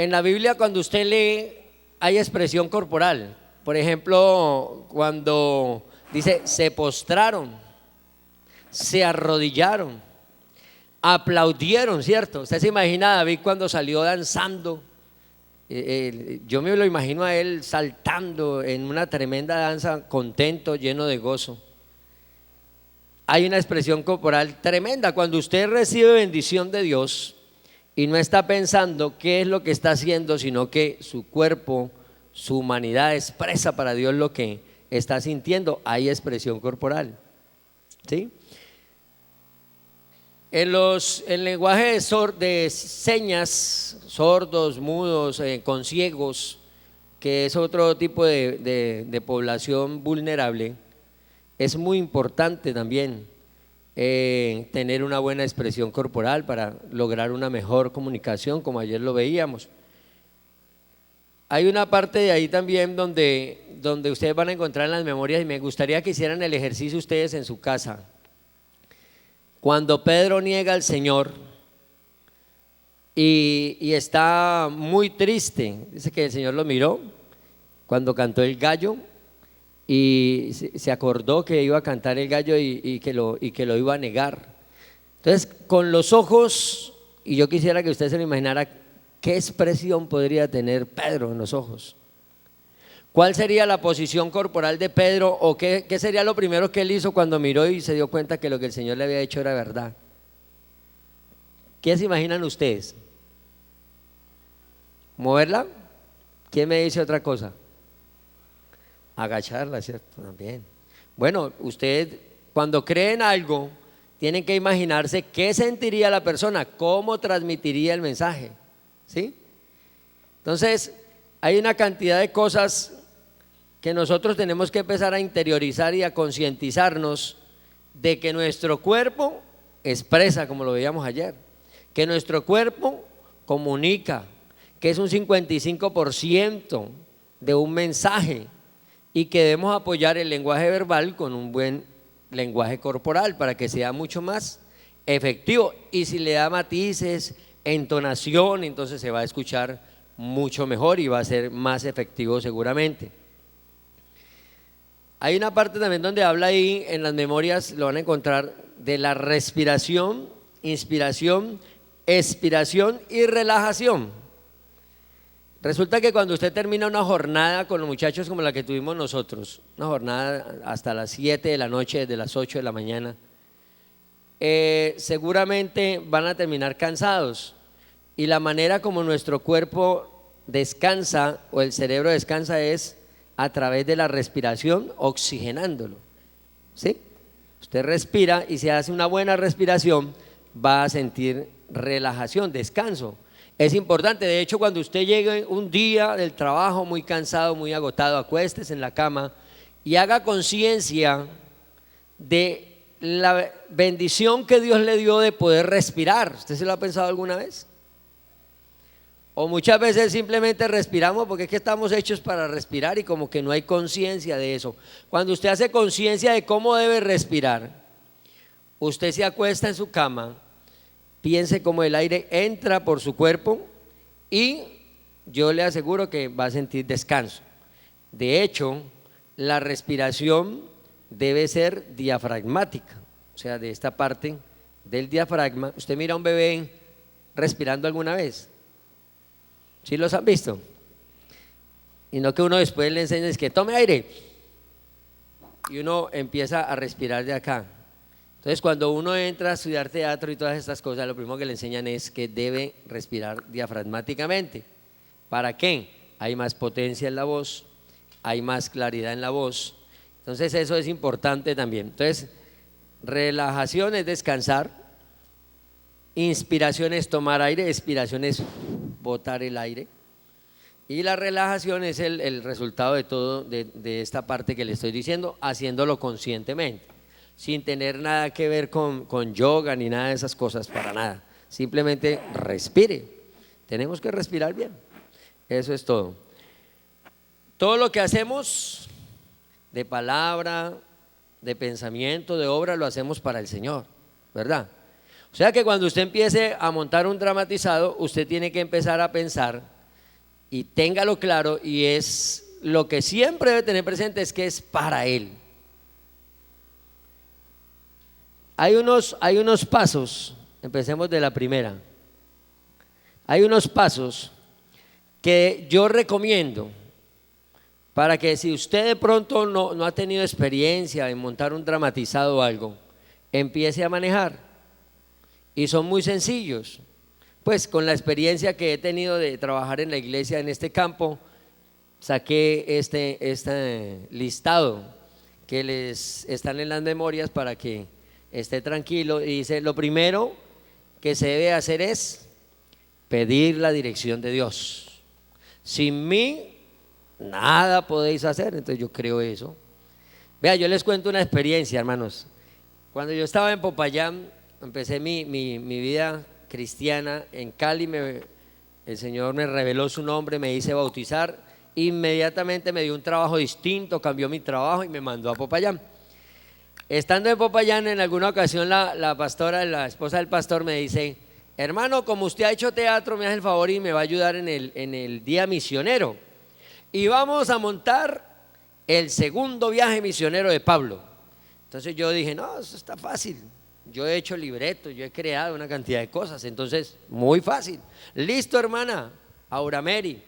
En la Biblia, cuando usted lee, hay expresión corporal. Por ejemplo, cuando dice se postraron, se arrodillaron, aplaudieron, ¿cierto? Usted se imagina a David cuando salió danzando. Yo me lo imagino a él saltando en una tremenda danza, contento, lleno de gozo. Hay una expresión corporal tremenda cuando usted recibe bendición de Dios y no está pensando qué es lo que está haciendo, sino que su cuerpo, su humanidad expresa para Dios lo que está sintiendo. Hay expresión corporal, ¿sí? El lenguaje de señas, sordos, mudos, con ciegos, que es otro tipo de población vulnerable, es muy importante también tener una buena expresión corporal para lograr una mejor comunicación, como ayer lo veíamos. Hay una parte de ahí también donde ustedes van a encontrar en las memorias, y me gustaría que hicieran el ejercicio ustedes en su casa. Cuando Pedro niega al Señor y está muy triste, dice que el Señor lo miró cuando cantó el gallo y se acordó que iba a cantar el gallo y que lo iba a negar. Entonces, con los ojos, y yo quisiera que usted se lo imaginara, ¿qué expresión podría tener Pedro en los ojos? ¿Cuál sería la posición corporal de Pedro, o qué sería lo primero que él hizo cuando miró y se dio cuenta que lo que el Señor le había hecho era verdad? ¿Qué se imaginan ustedes? ¿Moverla? ¿Quién me dice otra cosa? Agacharla, ¿cierto? También. Bueno, usted cuando cree en algo, tienen que imaginarse qué sentiría la persona, cómo transmitiría el mensaje, ¿sí? Entonces, hay una cantidad de cosas que nosotros tenemos que empezar a interiorizar y a concientizarnos de que nuestro cuerpo expresa, como lo veíamos ayer, que nuestro cuerpo comunica, que es un 55% de un mensaje, y que debemos apoyar el lenguaje verbal con un buen lenguaje corporal para que sea mucho más efectivo. Y si le da matices, entonación, entonces se va a escuchar mucho mejor y va a ser más efectivo seguramente. Hay una parte también donde habla ahí en las memorias, lo van a encontrar, de la respiración, inspiración, expiración y relajación. Resulta que cuando usted termina una jornada con los muchachos como la que tuvimos nosotros, una jornada hasta las 7 de la noche, desde las 8 de la mañana, seguramente van a terminar cansados, y la manera como nuestro cuerpo descansa o el cerebro descansa es a través de la respiración, oxigenándolo, ¿sí? Usted respira y si hace una buena respiración va a sentir relajación, descanso. Es importante. De hecho, cuando usted llegue un día del trabajo muy cansado, muy agotado, acuéstese en la cama y haga conciencia de la bendición que Dios le dio de poder respirar. ¿Usted se lo ha pensado alguna vez? O muchas veces simplemente respiramos porque es que estamos hechos para respirar y como que no hay conciencia de eso. Cuando usted hace conciencia de cómo debe respirar, usted se acuesta en su cama, piense cómo el aire entra por su cuerpo y yo le aseguro que va a sentir descanso. De hecho, la respiración debe ser diafragmática, o sea, de esta parte del diafragma. ¿Usted mira a un bebé respirando alguna vez? ¿Sí los han visto? Y no que uno después le enseñe es que tome aire y uno empieza a respirar de acá. Entonces, cuando uno entra a estudiar teatro y todas estas cosas, lo primero que le enseñan es que debe respirar diafragmáticamente. ¿Para qué? Hay más potencia en la voz, hay más claridad en la voz. Entonces, eso es importante también. Entonces, relajación es descansar, inspiración es tomar aire, expiración es botar el aire, y la relajación es el resultado de todo, de esta parte que le estoy diciendo, haciéndolo conscientemente, sin tener nada que ver con yoga ni nada de esas cosas, para nada. Simplemente respire. Tenemos que respirar bien. Eso es todo. Todo lo que hacemos de palabra, de pensamiento, de obra, lo hacemos para el Señor, ¿verdad? O sea que cuando usted empiece a montar un dramatizado, usted tiene que empezar a pensar y téngalo claro, y es lo que siempre debe tener presente, es que es para Él. Hay unos pasos, empecemos de la primera. Hay unos pasos que yo recomiendo para que, si usted de pronto no ha tenido experiencia en montar un dramatizado o algo, empiece a manejar. Y son muy sencillos. Pues con la experiencia que he tenido de trabajar en la iglesia en este campo, saqué este listado que les están en las memorias para que esté tranquilo. Y dice: lo primero que se debe hacer es pedir la dirección de Dios. Sin mí nada podéis hacer. Entonces yo creo eso. Vea, yo les cuento una experiencia, hermanos. Cuando yo estaba en Popayán, empecé mi vida cristiana en Cali. El Señor me reveló su nombre, me hice bautizar, inmediatamente me dio un trabajo distinto, cambió mi trabajo y me mandó a Popayán. Estando en Popayán, en alguna ocasión la pastora, la esposa del pastor, me dice: hermano, como usted ha hecho teatro, me hace el favor y me va a ayudar en el día misionero, y vamos a montar el segundo viaje misionero de Pablo. Entonces yo dije: no, eso está fácil, yo he hecho libretos, yo he creado una cantidad de cosas, entonces muy fácil. Listo, hermana Aura Mary.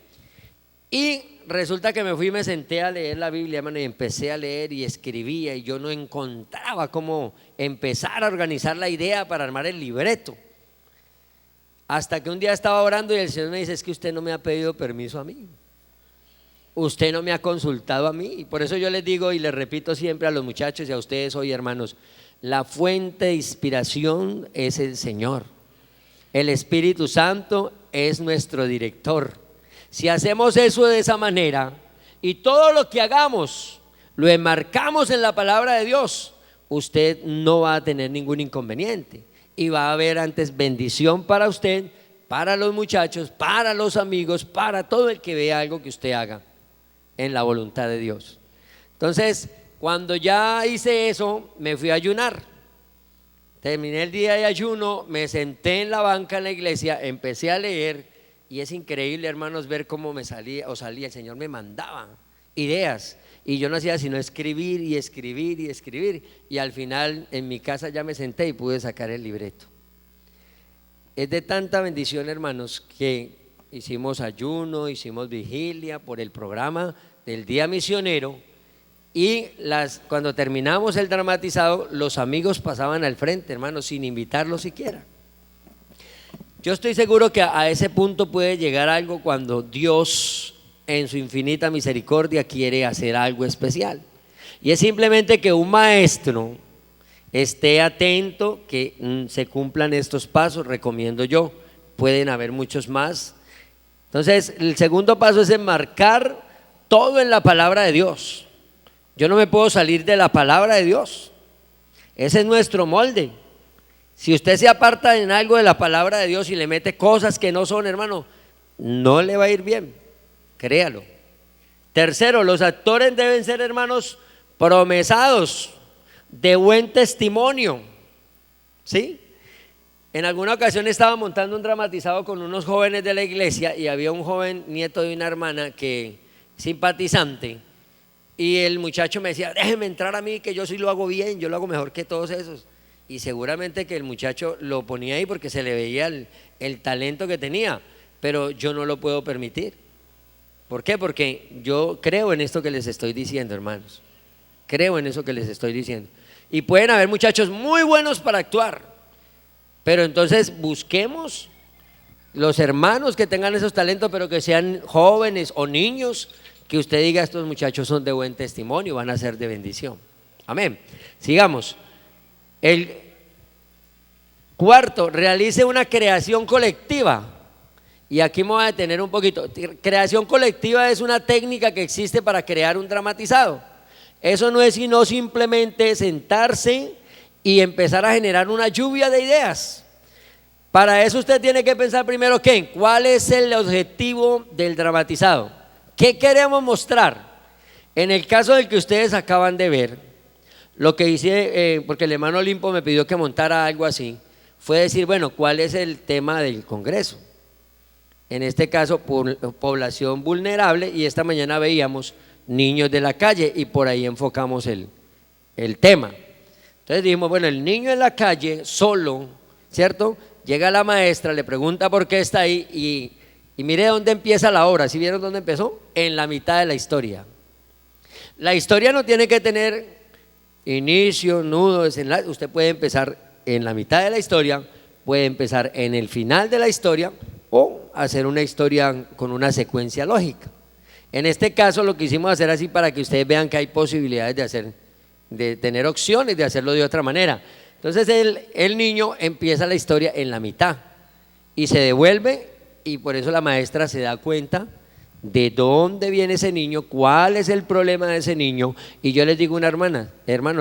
Y resulta que me fui y me senté a leer la Biblia, hermano, y empecé a leer y escribía, y yo no encontraba cómo empezar a organizar la idea para armar el libreto. Hasta que un día estaba orando y el Señor me dice: es que usted no me ha pedido permiso a mí, usted no me ha consultado a mí. Y por eso yo les digo y les repito siempre a los muchachos y a ustedes hoy, hermanos: la fuente de inspiración es el Señor. El Espíritu Santo es nuestro director. Si hacemos eso de esa manera y todo lo que hagamos lo enmarcamos en la palabra de Dios, usted no va a tener ningún inconveniente, y va a haber antes bendición para usted, para los muchachos, para los amigos, para todo el que vea algo que usted haga en la voluntad de Dios. Entonces, cuando ya hice eso, me fui a ayunar. Terminé el día de ayuno, me senté en la banca en la iglesia, empecé a leer, y es increíble, hermanos, ver cómo me salía, el Señor me mandaba ideas, y yo no hacía sino escribir y escribir y escribir, y al final en mi casa ya me senté y pude sacar el libreto. Es de tanta bendición, hermanos, que hicimos ayuno, hicimos vigilia por el programa del día misionero, y cuando terminamos el dramatizado, los amigos pasaban al frente, hermanos, sin invitarlos siquiera. Yo estoy seguro que a ese punto puede llegar algo cuando Dios, en su infinita misericordia, quiere hacer algo especial, y es simplemente que un maestro esté atento que se cumplan estos pasos. Recomiendo yo, pueden haber muchos más. Entonces, el segundo paso es enmarcar todo en la palabra de Dios. Yo no me puedo salir de la palabra de Dios, ese es nuestro molde. Si usted se aparta en algo de la palabra de Dios y le mete cosas que no son, hermano, no le va a ir bien, créalo. Tercero, los actores deben ser, hermanos, promesados, de buen testimonio, ¿sí? En alguna ocasión estaba montando un dramatizado con unos jóvenes de la iglesia, y había un joven nieto de una hermana que simpatizante, y el muchacho me decía: déjeme entrar a mí, que yo sí lo hago bien, yo lo hago mejor que todos esos. Y seguramente que el muchacho lo ponía ahí porque se le veía el talento que tenía, pero yo no lo puedo permitir. ¿Por qué? Porque yo creo en esto que les estoy diciendo, hermanos, creo en eso que les estoy diciendo. Y pueden haber muchachos muy buenos para actuar, pero entonces busquemos los hermanos que tengan esos talentos, pero que sean jóvenes o niños, que usted diga: estos muchachos son de buen testimonio, van a ser de bendición. Amén. Sigamos. El cuarto, realice una creación colectiva. Y aquí me voy a detener un poquito. Creación colectiva es una técnica que existe para crear un dramatizado. Eso no es sino simplemente sentarse y empezar a generar una lluvia de ideas. Para eso usted tiene que pensar primero ¿cuál es el objetivo del dramatizado? ¿Qué queremos mostrar? En el caso del que ustedes acaban de ver, lo que hice, porque el hermano Olimpo me pidió que montara algo así, fue decir: bueno, ¿cuál es el tema del congreso? en este caso población vulnerable, y esta mañana veíamos niños de la calle y por ahí enfocamos el tema. Entonces dijimos, bueno, el niño en la calle solo, ¿cierto? Llega la maestra, le pregunta por qué está ahí y mire dónde empieza la obra. ¿Sí vieron dónde empezó? En la mitad de la historia. La historia no tiene que tener inicio, nudo, desenlace. Usted puede empezar en la mitad de la historia, puede empezar en el final de la historia o hacer una historia con una secuencia lógica. En este caso lo quisimos hacer así para que ustedes vean que hay posibilidades de tener opciones de hacerlo de otra manera. Entonces el niño empieza la historia en la mitad y se devuelve, y por eso la maestra se da cuenta de dónde viene ese niño, cuál es el problema de ese niño. Y yo les digo hermano,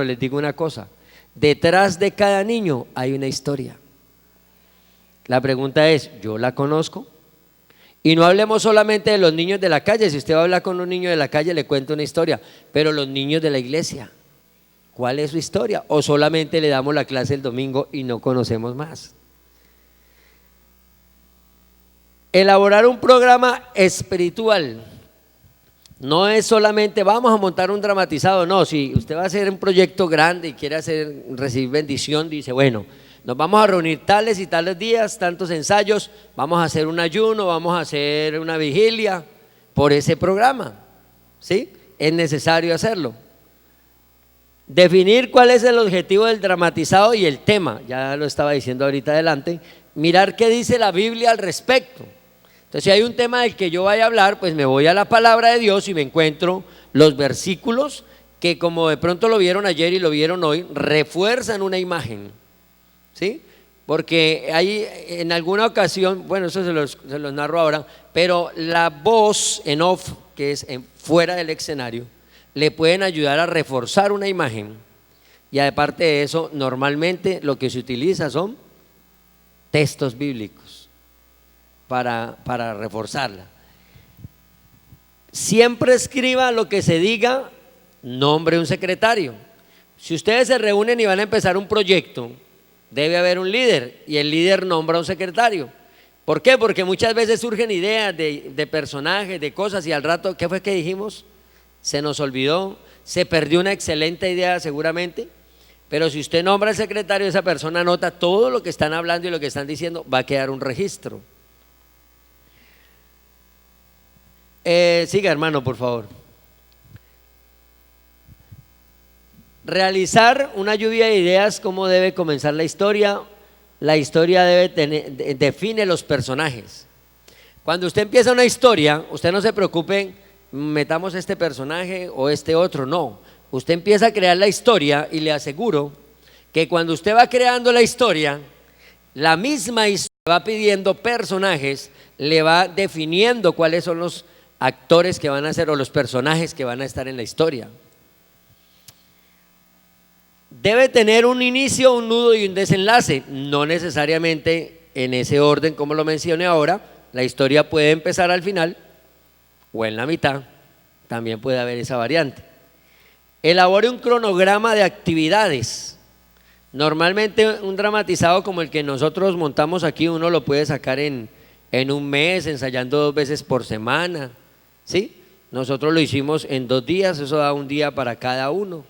les digo una cosa: detrás de cada niño hay una historia. La pregunta es, ¿yo la conozco? Y no hablemos solamente de los niños de la calle. Si usted va a hablar con un niño de la calle, le cuento una historia, pero los niños de la iglesia, ¿cuál es su historia? ¿O solamente le damos la clase el domingo y no conocemos más? Elaborar un programa espiritual no es solamente vamos a montar un dramatizado. No, si usted va a hacer un proyecto grande y quiere recibir bendición, dice, bueno, nos vamos a reunir tales y tales días, tantos ensayos, vamos a hacer un ayuno, vamos a hacer una vigilia por ese programa, ¿sí? Es necesario hacerlo. Definir cuál es el objetivo del dramatizado y el tema, ya lo estaba diciendo ahorita adelante. Mirar qué dice la Biblia al respecto. Entonces, si hay un tema del que yo vaya a hablar, pues me voy a la palabra de Dios y me encuentro los versículos que, como de pronto lo vieron ayer y lo vieron hoy, refuerzan una imagen, ¿sí? Porque hay en alguna ocasión, bueno, eso se los narro ahora, pero la voz en off, que es fuera del escenario, le pueden ayudar a reforzar una imagen. Y aparte de eso, normalmente lo que se utiliza son textos bíblicos para reforzarla. Siempre escriba lo que se diga, nombre un secretario. Si ustedes se reúnen y van a empezar un proyecto, debe haber un líder y el líder nombra un secretario. ¿Por qué? Porque muchas veces surgen ideas de personajes, de cosas, y al rato, ¿qué fue que dijimos? Se nos olvidó, se perdió una excelente idea seguramente. Pero si usted nombra al secretario, esa persona anota todo lo que están hablando y lo que están diciendo, va a quedar un registro. Siga, hermano, por favor. Realizar una lluvia de ideas. ¿Cómo debe comenzar la historia? La historia define los personajes. Cuando usted empieza una historia, usted no se preocupe, metamos este personaje o este otro, no. Usted empieza a crear la historia y le aseguro que cuando usted va creando la historia, la misma historia va pidiendo personajes, le va definiendo cuáles son los actores que van a ser o los personajes que van a estar en la historia. Debe tener un inicio, un nudo y un desenlace, no necesariamente en ese orden como lo mencioné ahora. La historia puede empezar al final o en la mitad, también puede haber esa variante. Elabore un cronograma de actividades. Normalmente un dramatizado como el que nosotros montamos aquí, uno lo puede sacar en un mes, ensayando 2 veces por semana, ¿sí? Nosotros lo hicimos en 2 días, eso da un día para cada uno.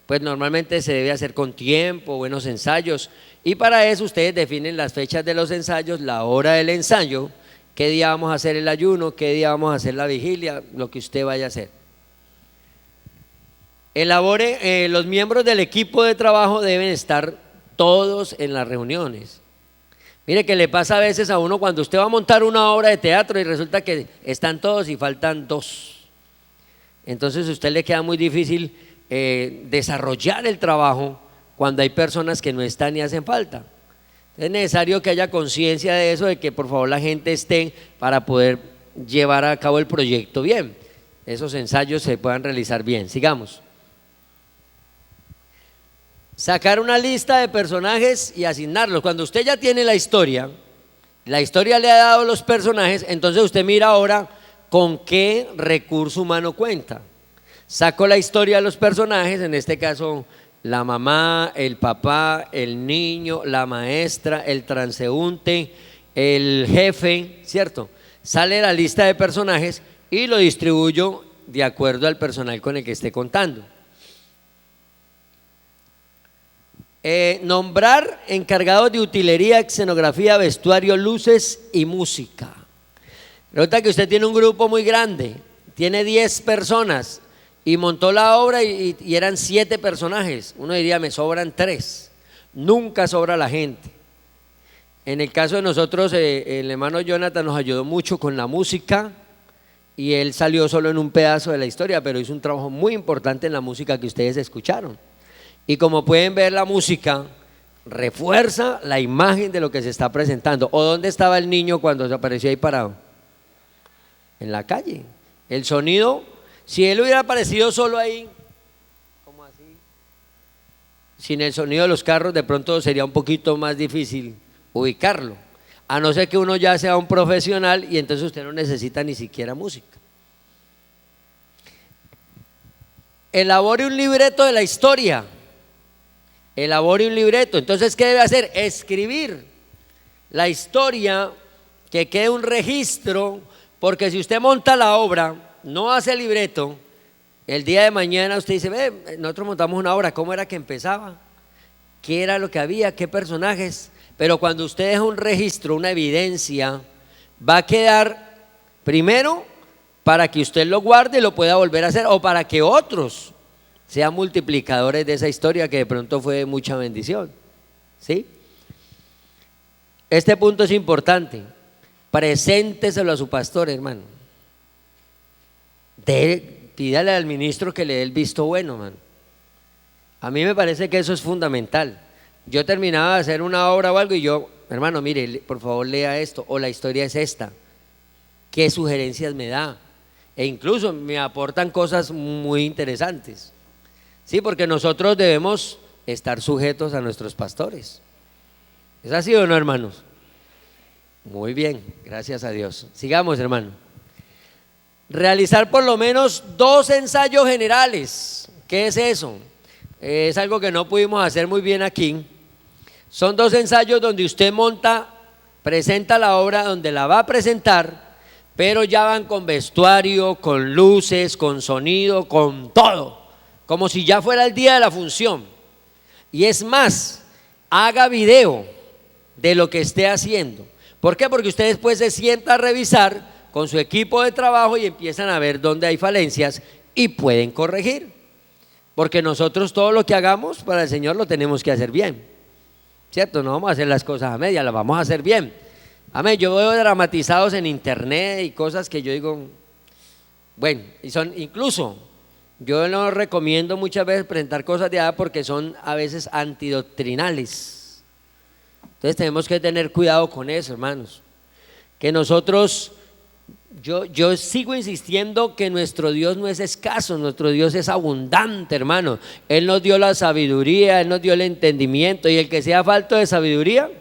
Pues normalmente se debe hacer con tiempo, buenos ensayos, y para eso ustedes definen las fechas de los ensayos, la hora del ensayo, qué día vamos a hacer el ayuno, qué día vamos a hacer la vigilia, lo que usted vaya a hacer. Elabore, los miembros del equipo de trabajo deben estar todos en las reuniones. Mire que le pasa a veces a uno cuando usted va a montar una obra de teatro y resulta que están todos y faltan 2. Entonces a usted le queda muy difícil desarrollar el trabajo cuando hay personas que no están y hacen falta. Es necesario que haya conciencia de eso, de que por favor la gente esté para poder llevar a cabo el proyecto bien, esos ensayos se puedan realizar bien. Sigamos. Sacar una lista de personajes y asignarlos. Cuando usted ya tiene la historia le ha dado los personajes, entonces usted mira ahora con qué recurso humano cuenta. Saco la historia de los personajes, en este caso la mamá, el papá, el niño, la maestra, el transeúnte, el jefe, ¿cierto? sale la lista de personajes y lo distribuyo de acuerdo al personal con el que esté contando. Nombrar encargados de utilería, escenografía, vestuario, luces y música. Resulta que usted tiene un grupo muy grande, tiene 10 personas y montó la obra y eran 7 personajes. Uno diría, me sobran 3. Nunca sobra la gente. En el caso de nosotros, el hermano Jonathan nos ayudó mucho con la música y él salió solo en un pedazo de la historia, pero hizo un trabajo muy importante en la música que ustedes escucharon. Y como pueden ver, la música refuerza la imagen de lo que se está presentando. ¿O dónde estaba el niño cuando se apareció ahí parado? En la calle. El sonido, si él hubiera aparecido solo ahí, como así, sin el sonido de los carros, de pronto sería un poquito más difícil ubicarlo, a no ser que uno ya sea un profesional y entonces usted no necesita ni siquiera música. Elabore un libreto de la historia. Elabore un libreto. Entonces, ¿qué debe hacer? Escribir la historia, que quede un registro, porque si usted monta la obra, no hace libreto, el día de mañana usted dice, ve, nosotros montamos una obra, ¿cómo era que empezaba? ¿Qué era lo que había? ¿Qué personajes? Pero cuando usted deja un registro, una evidencia, va a quedar primero para que usted lo guarde y lo pueda volver a hacer, o para que otros sean multiplicadores de esa historia que de pronto fue de mucha bendición. ¿Sí? Este punto es importante. Presénteselo a su pastor, hermano. Pídale al ministro que le dé el visto bueno, hermano. A mí me parece que eso es fundamental. Yo terminaba de hacer una obra o algo y yo, hermano, mire, por favor lea esto, o la historia es esta. ¿Qué sugerencias me da? E incluso me aportan cosas muy interesantes. Sí, porque nosotros debemos estar sujetos a nuestros pastores. ¿Es así o no, hermanos? Muy bien, gracias a Dios. Sigamos, hermano. Realizar por lo menos 2 ensayos generales. ¿Qué es eso? Es algo que no pudimos hacer muy bien aquí. Son 2 ensayos donde usted presenta la obra, donde la va a presentar, pero ya van con vestuario, con luces, con sonido, con todo, como si ya fuera el día de la función. Y es más, haga video de lo que esté haciendo. ¿Por qué? Porque usted después se sienta a revisar con su equipo de trabajo y empiezan a ver dónde hay falencias y pueden corregir. Porque nosotros todo lo que hagamos para el Señor lo tenemos que hacer bien, ¿cierto? No vamos a hacer las cosas a medias, las vamos a hacer bien. Amén. Yo veo dramatizados en internet y cosas que yo digo, bueno, y son incluso, yo no recomiendo muchas veces presentar cosas de allá porque son a veces antidoctrinales. Entonces tenemos que tener cuidado con eso, hermanos. Que nosotros, yo sigo insistiendo que nuestro Dios no es escaso, nuestro Dios es abundante, hermano. Él nos dio la sabiduría, Él nos dio el entendimiento, y el que sea falto de sabiduría,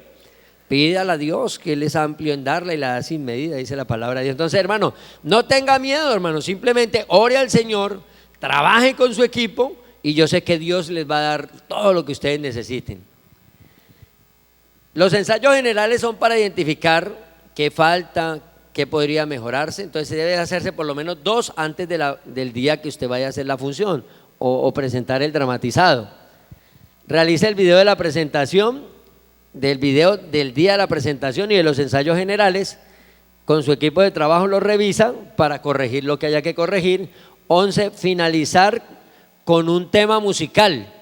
pídala a Dios, que Él es amplio en darla y la da sin medida, dice la palabra de Dios. Entonces, hermano, no tenga miedo, hermano, simplemente ore al Señor, trabaje con su equipo y yo sé que Dios les va a dar todo lo que ustedes necesiten. Los ensayos generales son para identificar qué falta, qué podría mejorarse. Entonces debe hacerse por lo menos 2 antes del día que usted vaya a hacer la función o presentar el dramatizado. Realice el video de la presentación, del video del día de la presentación y de los ensayos generales. Con su equipo de trabajo lo revisa para corregir lo que haya que corregir. 11, finalizar con un tema musical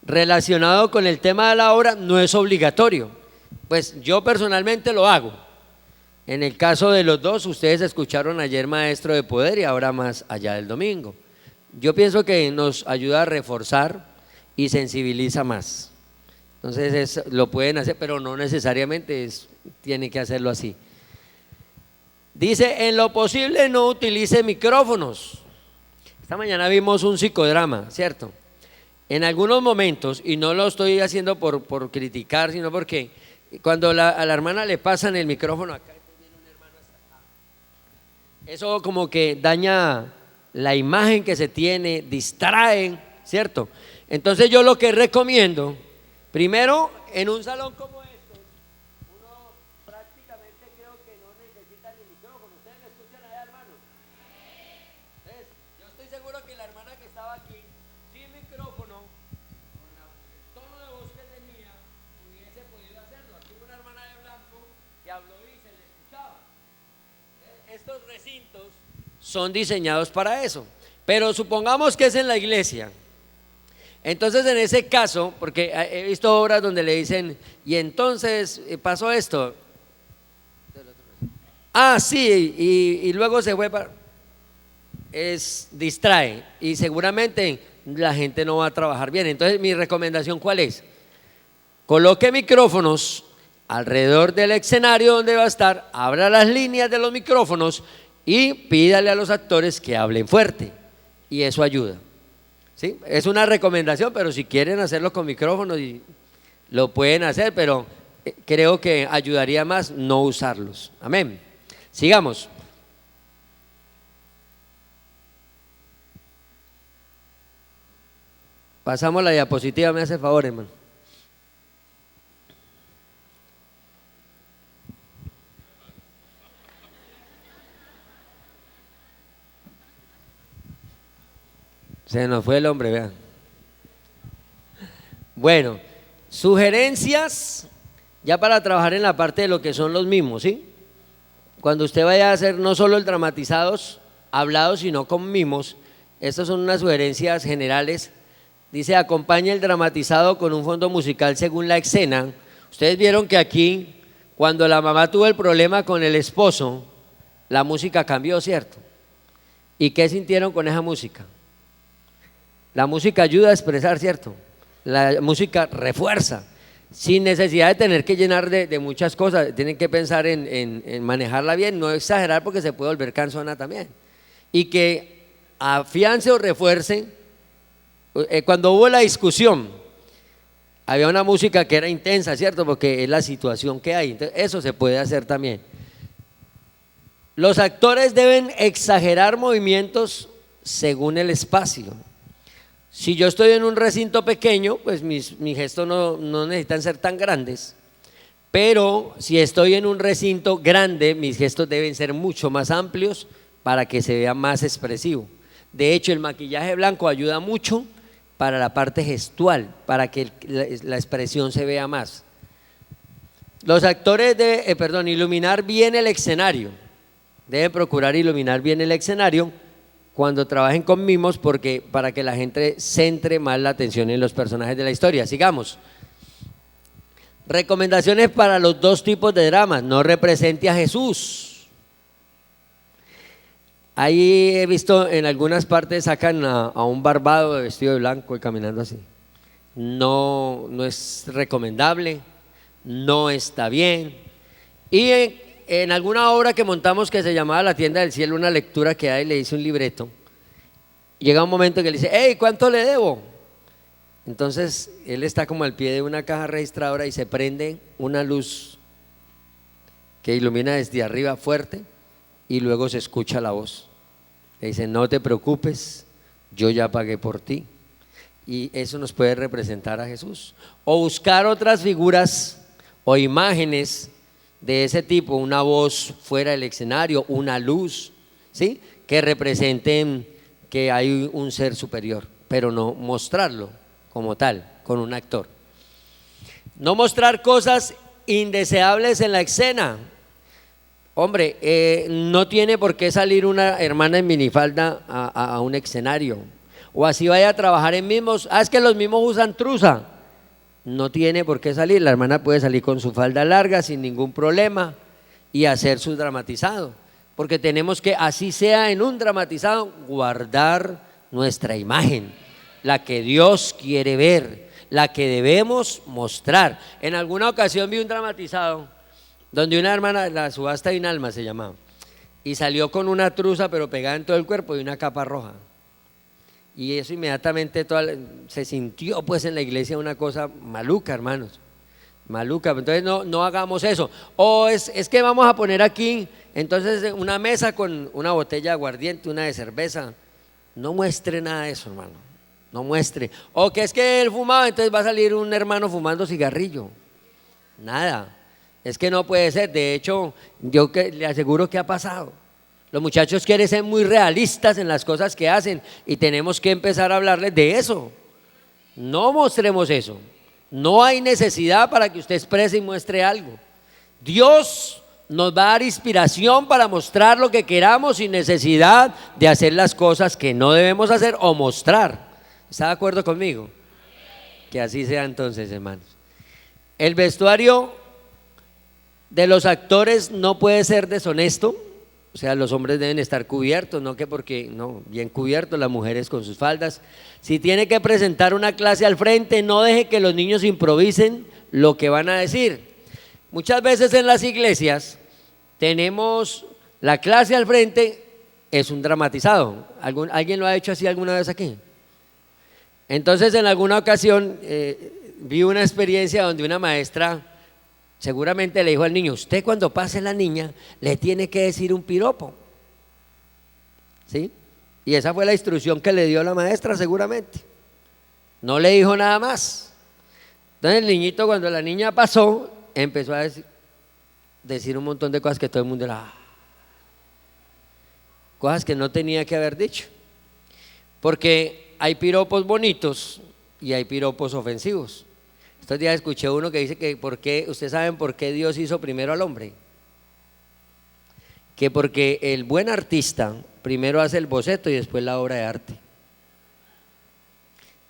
relacionado con el tema de la obra. No es obligatorio, pues yo personalmente lo hago. En el caso de los 2, ustedes escucharon ayer Maestro de Poder y ahora Más Allá del Domingo. Yo pienso que nos ayuda a reforzar y sensibiliza más. Entonces lo pueden hacer, pero no necesariamente tiene que hacerlo así. Dice, en lo posible no utilice micrófonos. Esta mañana vimos un psicodrama, ¿cierto? En algunos momentos, y no lo estoy haciendo por criticar, sino porque cuando a la hermana le pasan el micrófono acá, viene un hermano hasta acá. Eso como que daña la imagen que se tiene, distrae, ¿cierto? Entonces yo lo que recomiendo, primero, en un salón como este, uno prácticamente creo que no necesita son diseñados para eso. Pero supongamos que es en la iglesia. Entonces en ese caso, porque he visto obras donde le dicen, y entonces pasó esto. Ah, sí, y luego se fue para... distrae y seguramente la gente no va a trabajar bien. Entonces mi recomendación, ¿cuál es? Coloque micrófonos alrededor del escenario donde va a estar, abra las líneas de los micrófonos y pídale a los actores que hablen fuerte, y eso ayuda. ¿Sí? Es una recomendación, pero si quieren hacerlo con micrófonos lo pueden hacer, pero creo que ayudaría más no usarlos. Amén. Sigamos. Pasamos la diapositiva, me hace favor, hermano. Se nos fue el hombre, vean. Bueno, sugerencias ya para trabajar en la parte de lo que son los mimos, ¿sí? Cuando usted vaya a hacer no solo el dramatizados hablados, sino con mimos, estas son unas sugerencias generales. Dice, acompaña el dramatizado con un fondo musical según la escena. Ustedes vieron que aquí, cuando la mamá tuvo el problema con el esposo, la música cambió, ¿cierto? ¿Y qué sintieron con esa música? La música ayuda a expresar, ¿cierto? La música refuerza, sin necesidad de tener que llenar de muchas cosas. Tienen que pensar en manejarla bien, no exagerar porque se puede volver cansona también. Y que afiance o refuerce. Cuando hubo la discusión, había una música que era intensa, ¿cierto? Porque es la situación que hay. Entonces, eso se puede hacer también. Los actores deben exagerar movimientos según el espacio. Si yo estoy en un recinto pequeño, pues mis gestos no necesitan ser tan grandes. Pero si estoy en un recinto grande, mis gestos deben ser mucho más amplios para que se vea más expresivo. De hecho, el maquillaje blanco ayuda mucho para la parte gestual, para que la expresión se vea más. Los actores deben, iluminar bien el escenario. Deben procurar iluminar bien el escenario cuando trabajen con mimos, porque para que la gente centre más la atención en los personajes de la historia. Sigamos. Recomendaciones para los dos tipos de dramas. No represente a Jesús. Ahí he visto en algunas partes sacan a un barbado vestido de blanco y caminando así. No es recomendable, no está bien. Y en alguna obra que montamos que se llamaba La Tienda del Cielo, una lectura que hay, le hice un libreto. Llega un momento que le dice, hey, ¿cuánto le debo? Entonces él está como al pie de una caja registradora y se prende una luz que ilumina desde arriba fuerte y luego se escucha la voz. Le dice, no te preocupes, yo ya pagué por ti. Y eso nos puede representar a Jesús. O buscar otras figuras o imágenes de ese tipo, una voz fuera del escenario, una luz, ¿sí? Que representen que hay un ser superior, pero no mostrarlo como tal, con un actor. No mostrar cosas indeseables en la escena. Hombre, no tiene por qué salir una hermana en minifalda a un escenario, o así vaya a trabajar en mimos. Es que los mimos usan truza. No tiene por qué salir, la hermana puede salir con su falda larga sin ningún problema y hacer su dramatizado, porque tenemos que, así sea en un dramatizado, guardar nuestra imagen, la que Dios quiere ver, la que debemos mostrar. En alguna ocasión vi un dramatizado donde una hermana, La subasta de un alma se llamaba, y salió con una truza pero pegada en todo el cuerpo y una capa roja. Y eso inmediatamente se sintió pues en la iglesia una cosa maluca, hermanos, maluca. Entonces no hagamos eso. O es que vamos a poner aquí entonces una mesa con una botella de aguardiente, una de cerveza. No muestre nada de eso, hermano, no muestre. O que es que él fumaba, entonces va a salir un hermano fumando cigarrillo. Nada, es que no puede ser. De hecho, yo le aseguro que ha pasado. Los muchachos quieren ser muy realistas en las cosas que hacen y tenemos que empezar a hablarles de eso. No mostremos eso. No hay necesidad para que usted exprese y muestre algo. Dios nos va a dar inspiración para mostrar lo que queramos sin necesidad de hacer las cosas que no debemos hacer o mostrar. ¿Está de acuerdo conmigo? Que así sea entonces, hermanos. El vestuario de los actores no puede ser deshonesto. O sea, los hombres deben estar cubiertos, no que porque, no, bien cubiertos, las mujeres con sus faldas. Si tiene que presentar una clase al frente, no deje que los niños improvisen lo que van a decir. Muchas veces en las iglesias tenemos la clase al frente, es un dramatizado. ¿Alguien lo ha hecho así alguna vez aquí? Entonces, en alguna ocasión vi una experiencia donde una maestra seguramente le dijo al niño: usted cuando pase la niña le tiene que decir un piropo, ¿sí? Y esa fue la instrucción que le dio la maestra seguramente. No le dijo nada más. Entonces el niñito, cuando la niña pasó, empezó a decir un montón de cosas que todo el mundo era, cosas que no tenía que haber dicho, porque hay piropos bonitos y hay piropos ofensivos. Estos días escuché uno que dice que ustedes saben por qué Dios hizo primero al hombre, que porque el buen artista primero hace el boceto y después la obra de arte.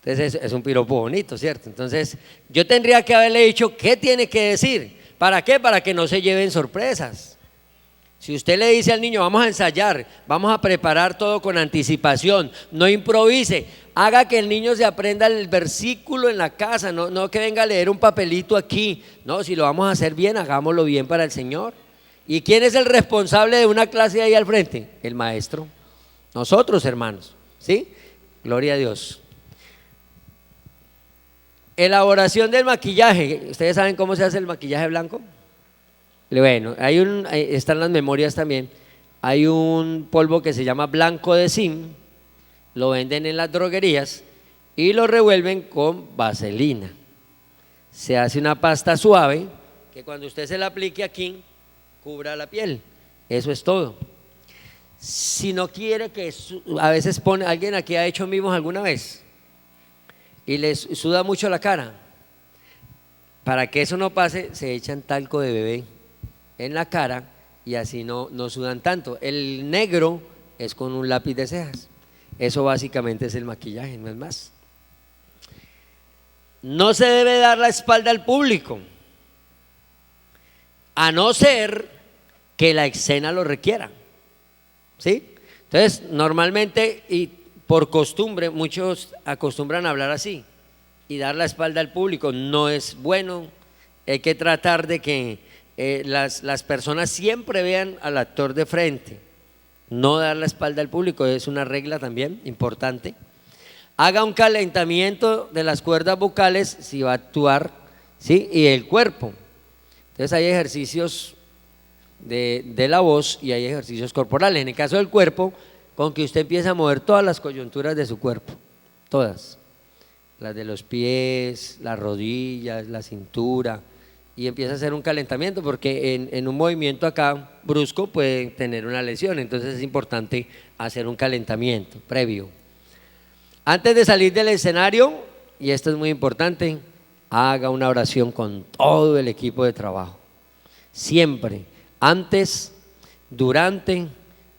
Entonces es un piropo bonito, ¿cierto? Entonces yo tendría que haberle dicho qué tiene que decir. ¿Para qué? Para que no se lleven sorpresas. Si usted le dice al niño: vamos a ensayar, vamos a preparar todo con anticipación, no improvise, haga que el niño se aprenda el versículo en la casa, no que venga a leer un papelito aquí. No, si lo vamos a hacer bien, hagámoslo bien para el Señor. ¿Y quién es el responsable de una clase ahí al frente? El maestro. Nosotros, hermanos, ¿sí? Gloria a Dios. Elaboración del maquillaje. ¿Ustedes saben cómo se hace el maquillaje blanco? Bueno, están las memorias también. Hay un polvo que se llama blanco de zinc, lo venden en las droguerías y lo revuelven con vaselina. Se hace una pasta suave que cuando usted se la aplique aquí, cubra la piel. Eso es todo. Si no quiere que, a veces alguien aquí ha hecho mimos alguna vez y les suda mucho la cara. Para que eso no pase, se echan talco de bebé en la cara y así no sudan tanto. El negro es con un lápiz de cejas. Eso básicamente es el maquillaje, no es más. No se debe dar la espalda al público, a no ser que la escena lo requiera, ¿sí? Entonces, normalmente y por costumbre, muchos acostumbran a hablar así y dar la espalda al público. No es bueno. Hay que tratar de que las personas siempre vean al actor de frente, no dar la espalda al público. Es una regla también importante. Haga un calentamiento de las cuerdas vocales si va a actuar, ¿sí? Y el cuerpo. Entonces hay ejercicios de la voz y hay ejercicios corporales. En el caso del cuerpo, con que usted empiece a mover todas las coyunturas de su cuerpo, todas, las de los pies, las rodillas, la cintura, y empieza a hacer un calentamiento, porque en un movimiento acá brusco puede tener una lesión. Entonces es importante hacer un calentamiento previo. Antes de salir del escenario, y esto es muy importante, haga una oración con todo el equipo de trabajo. Siempre, antes, durante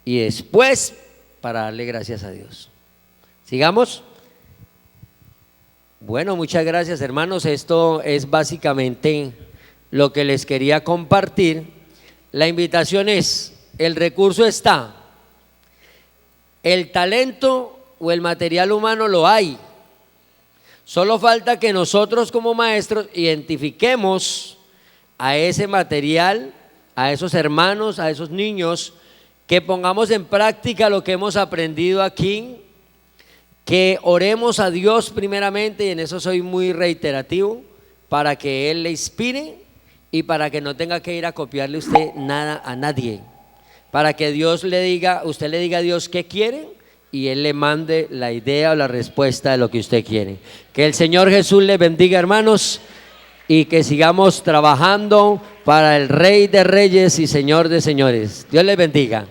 y después, para darle gracias a Dios. Sigamos. Bueno, muchas gracias, hermanos. Esto es básicamente lo que les quería compartir. La invitación es: el recurso está, el talento o el material humano lo hay, solo falta que nosotros como maestros identifiquemos a ese material, a esos hermanos, a esos niños, que pongamos en práctica lo que hemos aprendido aquí, que oremos a Dios primeramente, y en eso soy muy reiterativo, para que Él le inspire y para que no tenga que ir a copiarle usted nada a nadie, para que Dios le diga, usted le diga a Dios qué quiere y Él le mande la idea o la respuesta de lo que usted quiere. Que el Señor Jesús les bendiga, hermanos, y que sigamos trabajando para el Rey de Reyes y Señor de Señores. Dios les bendiga.